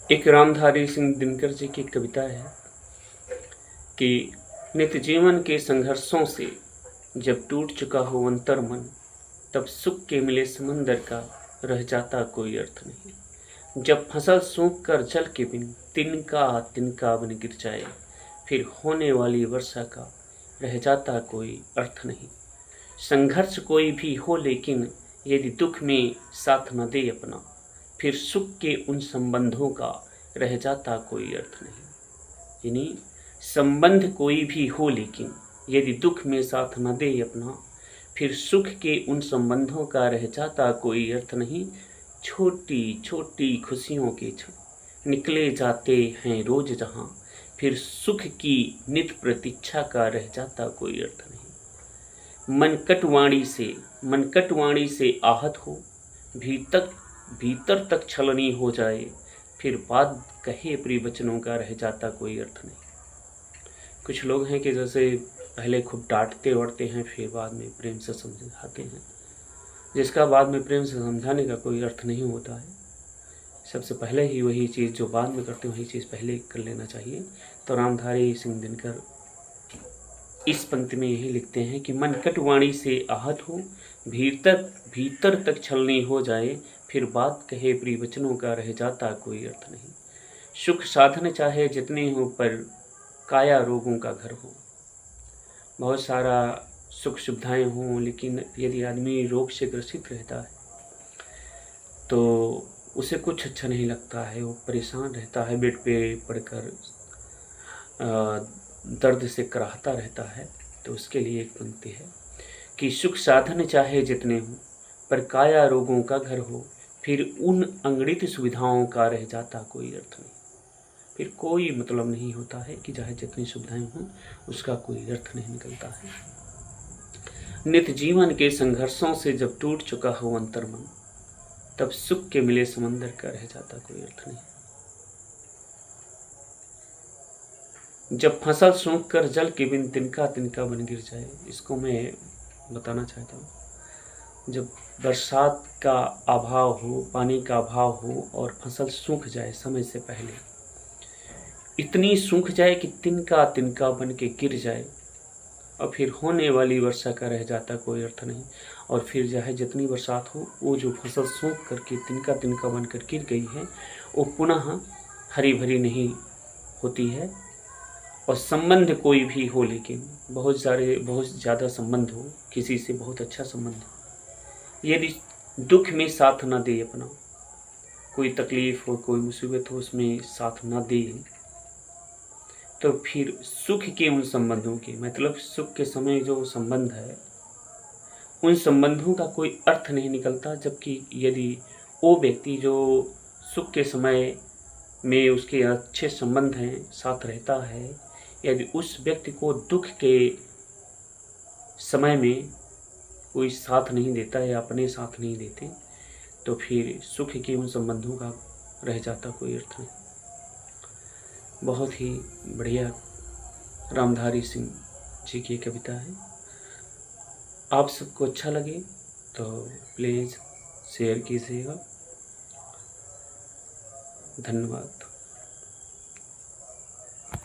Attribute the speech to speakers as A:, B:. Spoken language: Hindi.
A: एक रामधारी सिंह दिनकर जी की कविता है कि नित्य जीवन के संघर्षों से जब टूट चुका हो अंतर मन, तब सुख के मिले समंदर का रह जाता कोई अर्थ नहीं। जब फसल सूख कर जल के बिन तिनका तिनका बन गिर जाए, फिर होने वाली वर्षा का रह जाता कोई अर्थ नहीं। संघर्ष कोई भी हो लेकिन यदि दुख में साथ न दे अपना, फिर सुख के उन संबंधों का रह जाता कोई अर्थ नहीं। यानी संबंध कोई भी हो लेकिन यदि दुख में साथ न दे अपना, फिर सुख के उन संबंधों का रह जाता कोई अर्थ नहीं। छोटी छोटी खुशियों के क्षण निकले जाते हैं रोज जहां, फिर सुख की नित प्रतीक्षा का रह जाता कोई अर्थ नहीं। मनकटवाणी से आहत हो, भीतर तक छलनी हो जाए, फिर बात कहे प्रिय वचनों का रह जाता कोई अर्थ नहीं। कुछ लोग हैं कि जैसे पहले खूब डांटते वड़ते हैं, फिर बाद में प्रेम से समझाते हैं, जिसका बाद में प्रेम से समझाने का कोई अर्थ नहीं होता है। सबसे पहले ही वही चीज़ जो बाद में करते हैं वही चीज़ पहले कर लेना चाहिए। तो रामधारी सिंह दिनकर इस पंक्ति में यही लिखते हैं कि मनकटवाणी से आहत हो, भीतर तक छलनी हो जाए, फिर बात कहे प्रिय वचनों का रह जाता कोई अर्थ नहीं। सुख साधन चाहे जितने हो, पर काया रोगों का घर हो। बहुत सारा सुख सुविधाएं हों, लेकिन यदि आदमी रोग से ग्रसित रहता है तो उसे कुछ अच्छा नहीं लगता है। वो परेशान रहता है, बेड पे पड़कर दर्द से कराहता रहता है। तो उसके लिए एक पंक्ति है कि सुख साधन चाहे जितने हो, पर काया रोगों का घर हो, फिर उन अंगड़ित सुविधाओं का रह जाता कोई अर्थ नहीं। फिर कोई मतलब नहीं होता है कि चाहे जितनी सुविधाएं हों, उसका कोई अर्थ नहीं निकलता है। नित्य जीवन के संघर्षों से जब टूट चुका हो अंतर्मन, तब सुख के मिले समंदर का रह जाता कोई अर्थ नहीं। जब फसल सूख कर जल के बिन तिनका तिनका बन गिर जाए, इसको मैं बताना चाहता हूँ। जब बरसात का अभाव हो, पानी का अभाव हो और फसल सूख जाए समय से पहले, इतनी सूख जाए कि तिनका तिनका बन के गिर जाए, और फिर होने वाली वर्षा का रह जाता कोई अर्थ नहीं। और फिर चाहे जितनी बरसात हो, वो जो फसल सूख करके तिनका तिनका बनकर गिर गई है, वो पुनः हरी भरी नहीं होती है। और संबंध कोई भी हो, लेकिन बहुत ज़्यादा संबंध हो, किसी से बहुत अच्छा संबंध हो, यदि दुख में साथ ना दे अपना, कोई तकलीफ हो, कोई मुसीबत हो, उसमें साथ ना दे, तो फिर सुख के उन संबंधों के, मतलब सुख के समय जो संबंध है, उन संबंधों का कोई अर्थ नहीं निकलता। जबकि यदि वो व्यक्ति जो सुख के समय में उसके अच्छे संबंध हैं, साथ रहता है, यदि उस व्यक्ति को दुख के समय में कोई साथ नहीं देता या अपने साथ नहीं देते, तो फिर सुख के उन संबंधों का रह जाता कोई अर्थ नहीं। बहुत ही बढ़िया रामधारी सिंह जी की कविता है। आप सबको अच्छा लगे तो प्लीज़ शेयर कीजिएगा। धन्यवाद।